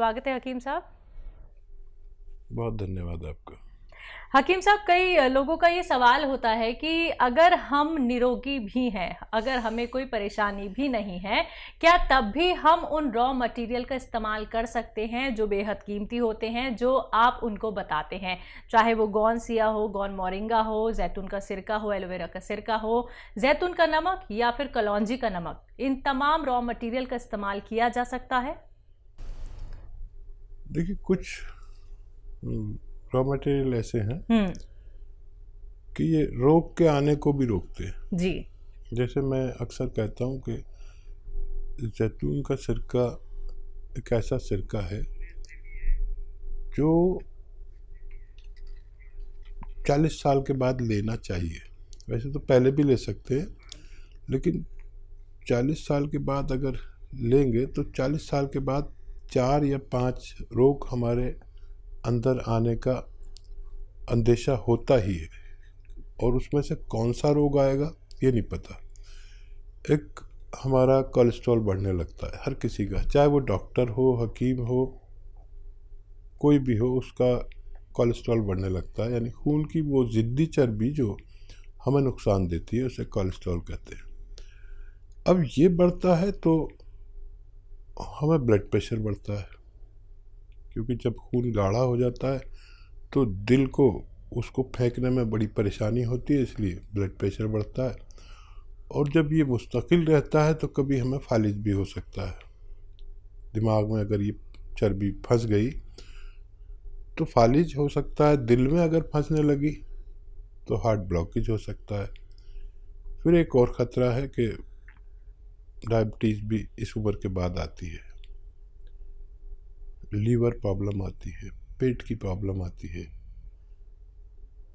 स्वागत है हकीम साहब। बहुत धन्यवाद आपका। हकीम साहब, कई लोगों का ये सवाल होता है कि अगर हम निरोगी भी हैं, अगर हमें कोई परेशानी भी नहीं है, क्या तब भी हम उन रॉ मटेरियल का इस्तेमाल कर सकते हैं जो बेहद कीमती होते हैं, जो आप उनको बताते हैं, चाहे वो गौन सिया हो, गौन मोरिंगा हो, जैतून का सिरका हो, एलोवेरा का सिरका हो, जैतून का नमक या फिर कलौंजी का नमक, इन तमाम रॉ मटेरियल का इस्तेमाल किया जा सकता है? देखिए, कुछ रॉ मटेरियल ऐसे हैं कि ये रोग के आने को भी रोकते हैं। जी। जैसे मैं अक्सर कहता हूँ कि जैतून का सिरका एक ऐसा सिरका है जो 40 साल के बाद लेना चाहिए। वैसे तो पहले भी ले सकते हैं, लेकिन 40 साल के बाद अगर लेंगे तो 40 साल के बाद 4 या 5 रोग हमारे अंदर आने का अंदेशा होता ही है, और उसमें से कौन सा रोग आएगा ये नहीं पता। एक हमारा कोलेस्ट्रॉल बढ़ने लगता है हर किसी का, चाहे वो डॉक्टर हो, हकीम हो, कोई भी हो, उसका कोलेस्ट्रॉल बढ़ने लगता है। यानी खून की वो ज़िद्दी चर्बी जो हमें नुकसान देती है उसे कोलेस्ट्रॉल कहते हैं। अब ये बढ़ता है तो हमें ब्लड प्रेशर बढ़ता है, क्योंकि जब खून गाढ़ा हो जाता है तो दिल को उसको फेंकने में बड़ी परेशानी होती है, इसलिए ब्लड प्रेशर बढ़ता है। और जब ये मुस्तकिल रहता है तो कभी हमें फालिज भी हो सकता है। दिमाग में अगर ये चर्बी फंस गई तो फालिज हो सकता है। दिल में अगर फंसने लगी तो हार्ट ब्लॉकेज हो सकता है। फिर एक और ख़तरा है कि डायबिटीज़ भी इस उम्र के बाद आती है, लीवर प्रॉब्लम आती है, पेट की प्रॉब्लम आती है,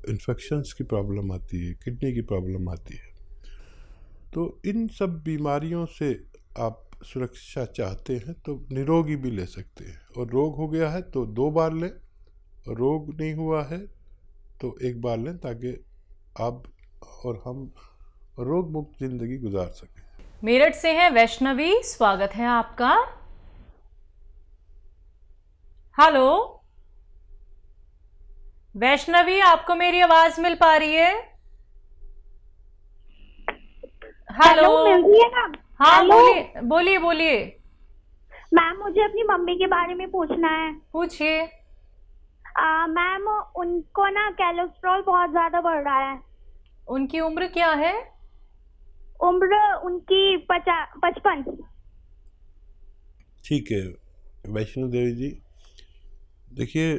इन्फेक्शंस की प्रॉब्लम आती है, किडनी की प्रॉब्लम आती है। तो इन सब बीमारियों से आप सुरक्षा चाहते हैं तो निरोगी भी ले सकते हैं, और रोग हो गया है तो 2 बार लें, और रोग नहीं हुआ है तो 1 बार लें, ताकि आप और हम रोग मुक्त ज़िंदगी गुजार सकें। मेरठ से हैं वैष्णवी, स्वागत है आपका। हेलो वैष्णवी, आपको मेरी आवाज मिल पा रही है? हेलो, मिल रही है ना? हाँ बोलिए बोलिए बोलिए। मैम, मुझे अपनी मम्मी के बारे में पूछना है। पूछिए। मैम, उनको ना कोलेस्ट्रॉल बहुत ज्यादा बढ़ रहा है। उनकी उम्र क्या है? उम्र उनकी 55। ठीक है वैष्णो देवी जी, देखिए,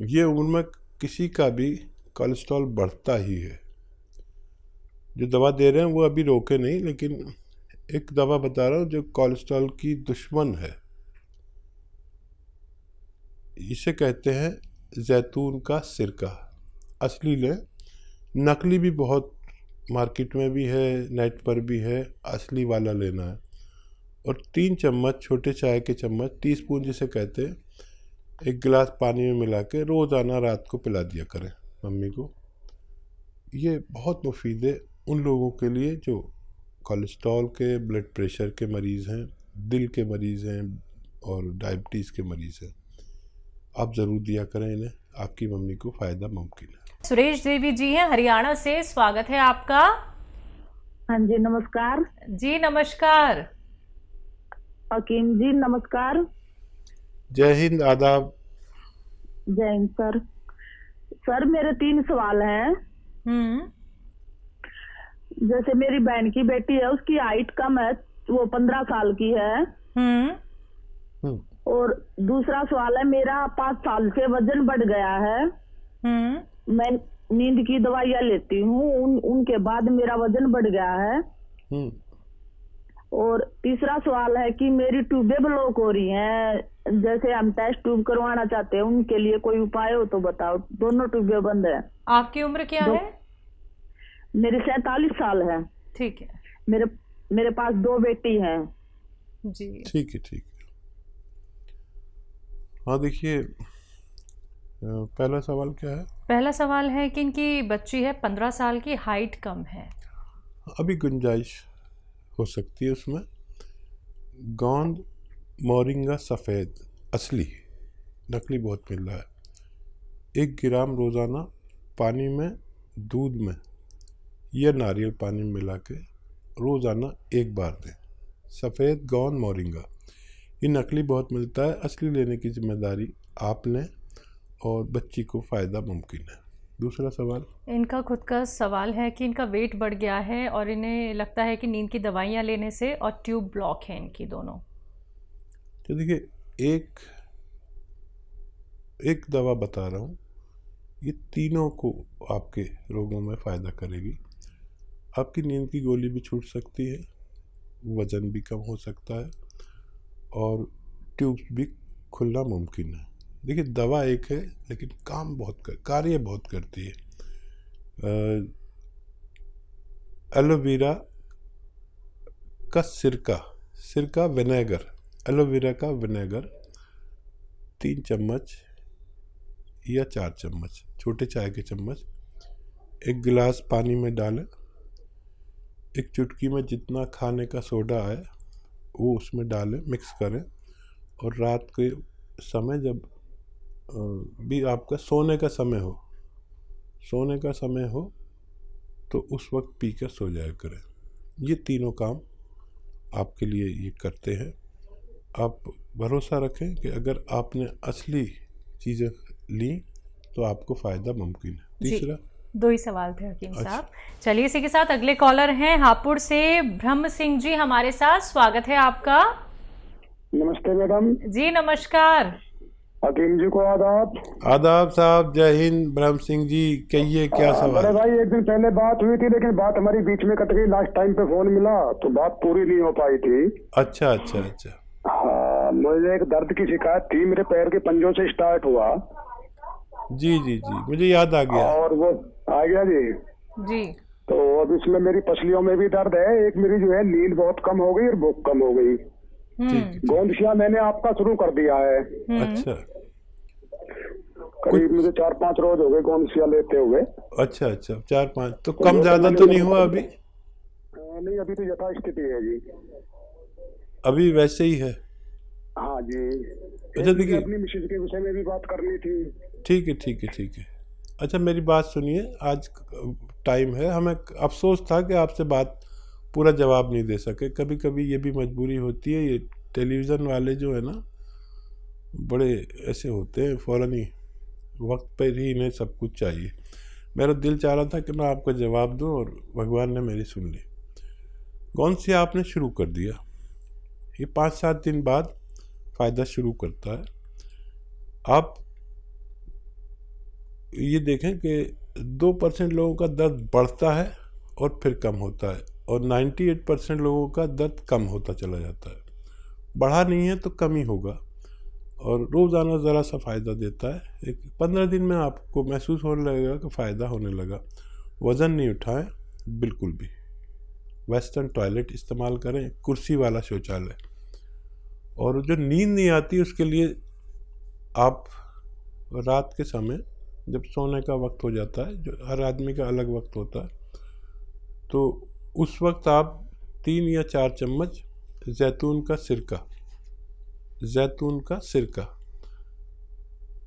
ये उम्र में किसी का भी कोलेस्ट्रॉल बढ़ता ही है। जो दवा दे रहे हैं वो अभी रोके नहीं, लेकिन एक दवा बता रहा हूँ जो कोलेस्ट्रॉल की दुश्मन है। इसे कहते हैं जैतून का सिरका। असली लें, नकली भी बहुत मार्केट में भी है, नेट पर भी है, असली वाला लेना है। और 3 चम्मच, छोटे चाय के चम्मच, टीस्पून जिसे कहते हैं, 1 गिलास पानी में मिला के रोज़ाना रात को पिला दिया करें मम्मी को। ये बहुत मुफीद है उन लोगों के लिए जो कोलेस्ट्रॉल के, ब्लड प्रेशर के मरीज़ हैं, दिल के मरीज़ हैं और डायबिटीज़ के मरीज़ हैं। आप ज़रूर दिया करें इन्हें, आपकी मम्मी को फ़ायदा मुमकिन है। सुरेश देवी जी हैं हरियाणा से, स्वागत है आपका। हाँ जी, नमस्कार जी नमस्कार। हकीम जी, नमस्कार। जय हिंद, आदाब। जय हिंद सर। सर, मेरे 3 सवाल हैं। जैसे मेरी बहन की बेटी है, उसकी हाइट कम है, वो 15 साल की है। और दूसरा सवाल है, मेरा 5 साल से वजन बढ़ गया है। मैं नींद की दवाइयाँ लेती हूँ, उनके बाद मेरा वजन बढ़ गया है। और तीसरा सवाल है कि मेरी ट्यूबें ब्लॉक हो रही हैं, जैसे हम टेस्ट ट्यूब करवाना चाहते हैं, उनके लिए कोई उपाय हो तो बताओ। दोनों ट्यूबें बंद है। आपकी उम्र क्या है? मेरी 47 साल है। ठीक है। मेरे पास 2 बेटी हैं। जी ठीक है, ठीक है। हाँ, देखिए, पहला सवाल क्या है? पहला सवाल है कि इनकी बच्ची है 15 साल की, हाइट कम है। अभी गुंजाइश हो सकती है उसमें। गोंद मोरिंगा सफ़ेद असली, नकली बहुत मिल रहा है। 1 ग्राम रोज़ाना पानी में, दूध में या नारियल पानी में मिला के रोज़ाना 1 बार दें। सफ़ेद गोंद मोरिंगा, ये नकली बहुत मिलता है, असली लेने की जिम्मेदारी आप लें और बच्ची को फ़ायदा मुमकिन है। दूसरा सवाल, इनका खुद का सवाल है कि इनका वेट बढ़ गया है और इन्हें लगता है कि नींद की दवाइयाँ लेने से और ट्यूब ब्लॉक है इनकी दोनों। तो देखिए, एक दवा बता रहा हूँ, ये तीनों को आपके रोगों में फ़ायदा करेगी। आपकी नींद की गोली भी छूट सकती है, वज़न भी कम हो सकता है और ट्यूब्स भी खुलना मुमकिन है। देखिए, दवा एक है लेकिन कार्य बहुत करती है। एलोवेरा का सिरका विनेगर, एलोवेरा का विनेगर 3 चम्मच या 4 चम्मच, छोटे चाय के चम्मच 1 गिलास पानी में डालें। 1 चुटकी में जितना खाने का सोडा है वो उसमें डालें, मिक्स करें और रात के समय जब भी आपका सोने का समय हो तो उस वक्त पी कर सो जाया करें। ये तीनों काम आपके लिए ये करते हैं। आप भरोसा रखें कि अगर आपने असली चीज़ें ली तो आपको फ़ायदा मुमकिन है। तीसरा, 2 ही सवाल थे हकीम साहब। चलिए, इसी के साथ अगले कॉलर हैं हापुड़ से ब्रह्म सिंह जी हमारे साथ, स्वागत है आपका। नमस्ते मैडम। जी नमस्कार। हकीम जी को आदाब साहब, जय हिंद। ब्रह्म सिंह जी, कहिए क्या सवाल। अरे भाई, एक दिन पहले बात हुई थी लेकिन बात हमारी बीच में कट गई। लास्ट टाइम पे फोन मिला तो बात पूरी नहीं हो पाई थी। अच्छा। हाँ, मुझे एक दर्द की शिकायत थी, मेरे पैर के पंजों से स्टार्ट हुआ। जी, मुझे याद आ गया। और वो आ गया जी। तो अब इसमें मेरी पसलियों में भी दर्द है। एक मेरी जो है नींद बहुत कम हो गई और भूख कम हो गई। गोंदशिया मैंने आपका शुरू कर दिया है। अच्छा। करीब मुझे 4-5 रोज हो गए गोंदशिया लेते हुए। अच्छा, 4-5 तो कम ज्यादा तो नहीं हुआ अभी? नहीं, अभी तो यथास्थिति है जी, अभी वैसे ही है। हाँ जी। अच्छा, देखिए, अपनी मिसेज के विषय में भी बात करनी थी। ठीक है। अच्छा, मेरी बात सुनिए, आज टाइम है, हमें अफसोस था कि आपसे बात पूरा जवाब नहीं दे सके। कभी कभी ये भी मजबूरी होती है। ये टेलीविज़न वाले जो है ना, बड़े ऐसे होते हैं, फ़ौरन ही वक्त पर ही इन्हें सब कुछ चाहिए। मेरा दिल चाह रहा था कि मैं आपको जवाब दूं और भगवान ने मेरी सुन ली। कौन सी आपने शुरू कर दिया, ये 5-7 दिन बाद फ़ायदा शुरू करता है। आप ये देखें कि 2% लोगों का दर्द बढ़ता है और फिर कम होता है और 98% लोगों का दर्द कम होता चला जाता है। बढ़ा नहीं है तो कम ही होगा और रोज़ाना ज़रा सा फ़ायदा देता है। 15 दिन में आपको महसूस होने लगेगा कि फ़ायदा होने लगा। वज़न नहीं उठाएं बिल्कुल भी। वेस्टर्न टॉयलेट इस्तेमाल करें, कुर्सी वाला शौचालय। और जो नींद नहीं आती उसके लिए आप रात के समय जब सोने का वक्त हो जाता है, जो हर आदमी का अलग वक्त होता है, तो उस वक्त आप 3 या 4 चम्मच जैतून का सिरका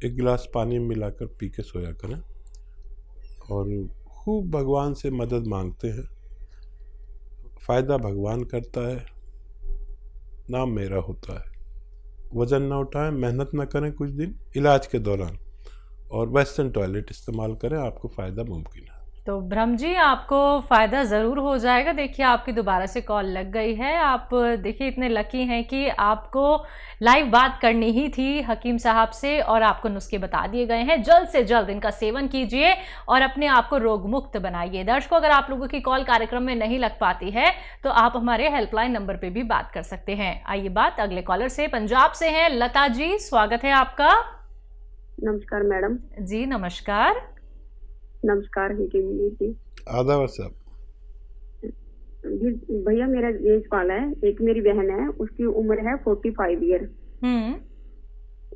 1 गिलास पानी में मिलाकर पी के सोया करें और खूब भगवान से मदद मांगते हैं। फ़ायदा भगवान करता है, नाम मेरा होता है। वज़न ना उठाएं, मेहनत ना करें कुछ दिन इलाज के दौरान और वेस्टर्न टॉयलेट इस्तेमाल करें, आपको फ़ायदा मुमकिन है। तो ब्रह्म जी, आपको फ़ायदा ज़रूर हो जाएगा। देखिए, आपकी दोबारा से कॉल लग गई है। आप देखिए इतने लकी हैं कि आपको लाइव बात करनी ही थी हकीम साहब से और आपको नुस्खे बता दिए गए हैं। जल्द से जल्द इनका सेवन कीजिए और अपने आप को रोग मुक्त बनाइए। दर्शकों, अगर आप लोगों की कॉल कार्यक्रम में नहीं लग पाती है तो आप हमारे हेल्पलाइन नंबर पर भी बात कर सकते हैं। आइए बात अगले कॉलर से, पंजाब से हैं लता जी, स्वागत है आपका। नमस्कार मैडम। जी नमस्कार। नमस्कार जी। आदाब साहब। जी भैया, मेरा ये सवाल है, एक मेरी बहन है, उसकी उम्र है 45 ईयर।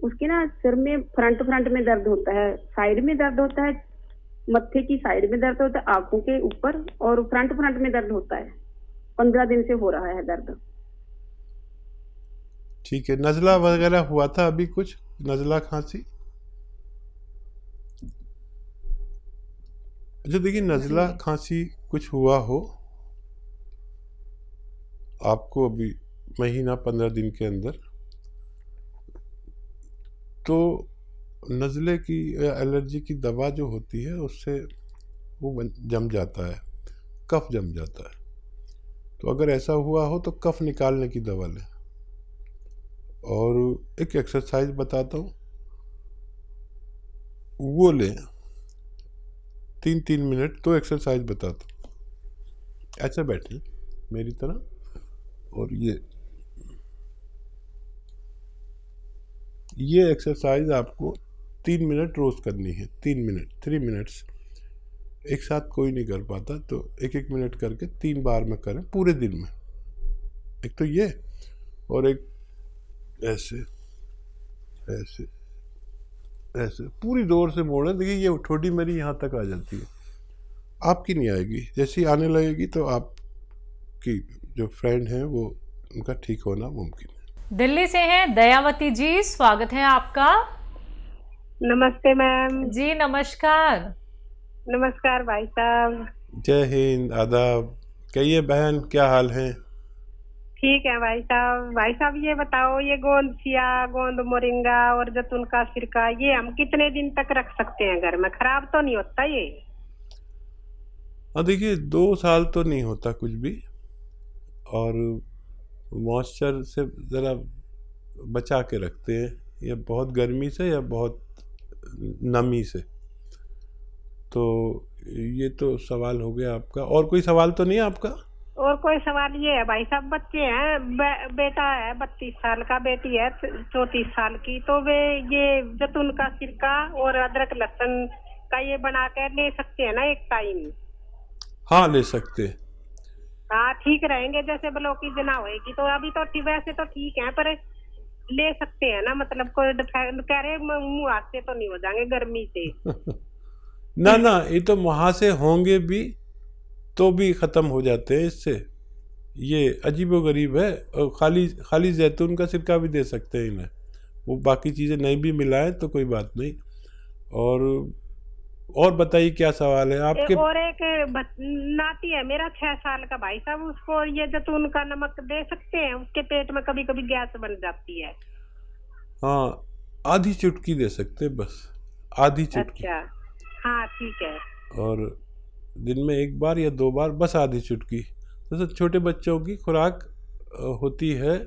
उसके ना सिर में फ्रंट में दर्द होता है, साइड में दर्द होता है, मत्थे की साइड में दर्द होता है, आंखों के ऊपर और फ्रंट में दर्द होता है। 15 दिन से हो रहा है दर्द। ठीक है। नज़ला वगैरह हुआ था अभी कुछ, नज़ला खांसी? जो देखिए नज़ला खांसी कुछ हुआ हो आपको अभी महीना 15 दिन के अंदर, तो नज़ले की एलर्जी की दवा जो होती है उससे वो जम जाता है, कफ जम जाता है। तो अगर ऐसा हुआ हो तो कफ निकालने की दवा लें। और एक एक्सरसाइज बताता हूँ, वो लें 3-3 मिनट। तो एक्सरसाइज बताता हूँ, ऐसे बैठे मेरी तरह, और ये एक्सरसाइज आपको 3 मिनट रोज करनी है। 3 मिनट्स एक साथ कोई नहीं कर पाता, तो 1-1 मिनट करके 3 बार में करें पूरे दिन में। एक तो ये, और एक ऐसे ऐसे ऐसे पूरी जोर से मोड़ें। देखिए ये ठोड़ी मेरी यहाँ तक आ जाती है, आपकी नहीं आएगी। जैसी आने लगेगी तो आपकी जो फ्रेंड हैं वो उनका ठीक होना मुमकिन है। दिल्ली से हैं दयावती जी, स्वागत है आपका। नमस्ते मैम। जी नमस्कार। नमस्कार भाई साहब। जय हिंद, आदाब। कहिए बहन, क्या हाल है? ठीक है भाई साहब। भाई साहब ये बताओ, ये गोंदसिया, गोंद मोरिंगा और जैतून का सिरका, ये हम कितने दिन तक रख सकते हैं घर में? खराब तो नहीं होता ये? हाँ देखिए 2 साल तो नहीं होता कुछ भी, और मॉइस्चर से ज़रा बचा के रखते हैं, या बहुत गर्मी से या बहुत नमी से। तो ये तो सवाल हो गया आपका। और कोई सवाल तो नहीं है आपका? और कोई सवाल ये है भाई साहब, बच्चे हैं, बेटा है 32 साल का, बेटी है 34 साल की, तो वे ये जैतून का सिरका और अदरक लहसुन का ये बना कर ले सकते हैं ना एक टाइम? हाँ ले सकते हैं। हाँ ठीक रहेंगे, जैसे ब्लॉक की जना होगी तो अभी तो वैसे तो ठीक है, पर ले सकते हैं ना? मतलब कोई कह रहे मुँह हाथ से तो नहीं हो जाएंगे गर्मी से? ना ना, ये तो वहाँ से होंगे भी तो भी ख़त्म हो जाते हैं इससे। ये अजीबोगरीब है। और खाली जैतून का सिरका भी दे सकते हैं इन्हें, वो बाकी चीज़ें नहीं भी मिलाएं तो कोई बात नहीं। और बताइए क्या सवाल है आपके? और एक नाती है मेरा 6 साल का भाई साहब, उसको ये जैतून का नमक दे सकते हैं? उसके पेट में कभी कभी गैस बन जाती है। हाँ आधी चुटकी दे सकते हैं, बस आधी चुटकी। अच्छा हाँ ठीक है। और दिन में 1 बार या 2 बार, बस आधी चुटकी। जैसे छोटे बच्चों की खुराक होती है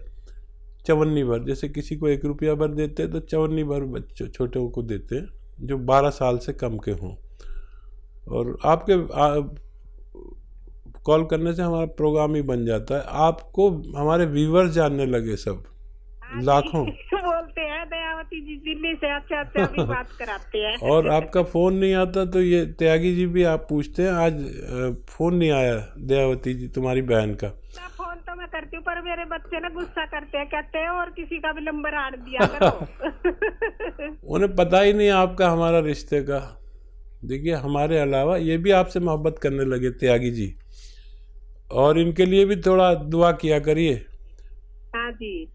चवन्नी भर, जैसे किसी को 1 रुपया भर देते हैं तो चवन्नी भर बच्चों छोटों को देते हैं जो 12 साल से कम के हों। और आपके कॉल करने से हमारा प्रोग्राम ही बन जाता है। आपको हमारे व्यूअर्स जानने लगे सब, लाखों बोलते हैं दयावती जी दिल्ली से, अच्छा भी बात कराते हैं। और आपका फ़ोन नहीं आता तो ये त्यागी जी भी आप पूछते हैं, आज फ़ोन नहीं आया दयावती जी तुम्हारी बहन का। फोन तो मैं करती हूँ, पर मेरे बच्चे ना गुस्सा करते हैं, कहते हैं और किसी का भी नंबर आड़ दिया करो। उन्हें पता ही नहीं आपका हमारा रिश्ते का। देखिए हमारे अलावा ये भी आपसे मोहब्बत करने लगे त्यागी जी, और इनके लिए भी थोड़ा दुआ किया करिए। हाँ जी।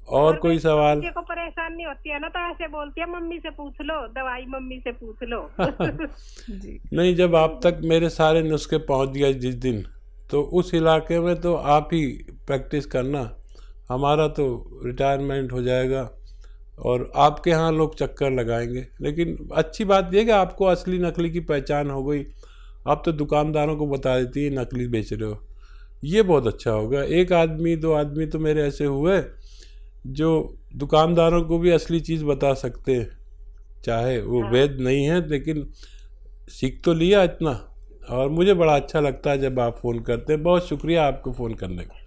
और कोई सवाल? बच्चे को परेशान नहीं होती है ना, तो ऐसे बोलती है मम्मी से पूछ लो, दवाई मम्मी से पूछ लो। नहीं, जब आप तक मेरे सारे नुस्खे पहुंच गए जिस दिन, तो उस इलाके में तो आप ही प्रैक्टिस करना, हमारा तो रिटायरमेंट हो जाएगा और आपके यहाँ लोग चक्कर लगाएंगे। लेकिन अच्छी बात यह कि आपको असली नकली की पहचान हो गई। आप तो दुकानदारों को बता देती है नकली बेच रहे हो, ये बहुत अच्छा होगा। 1 आदमी 2 आदमी तो मेरे ऐसे हुए जो दुकानदारों को भी असली चीज़ बता सकते हैं, चाहे वो वैध नहीं है, लेकिन सीख तो लिया इतना। और मुझे बड़ा अच्छा लगता है जब आप फ़ोन करते हैं। बहुत शुक्रिया आपको फ़ोन करने का।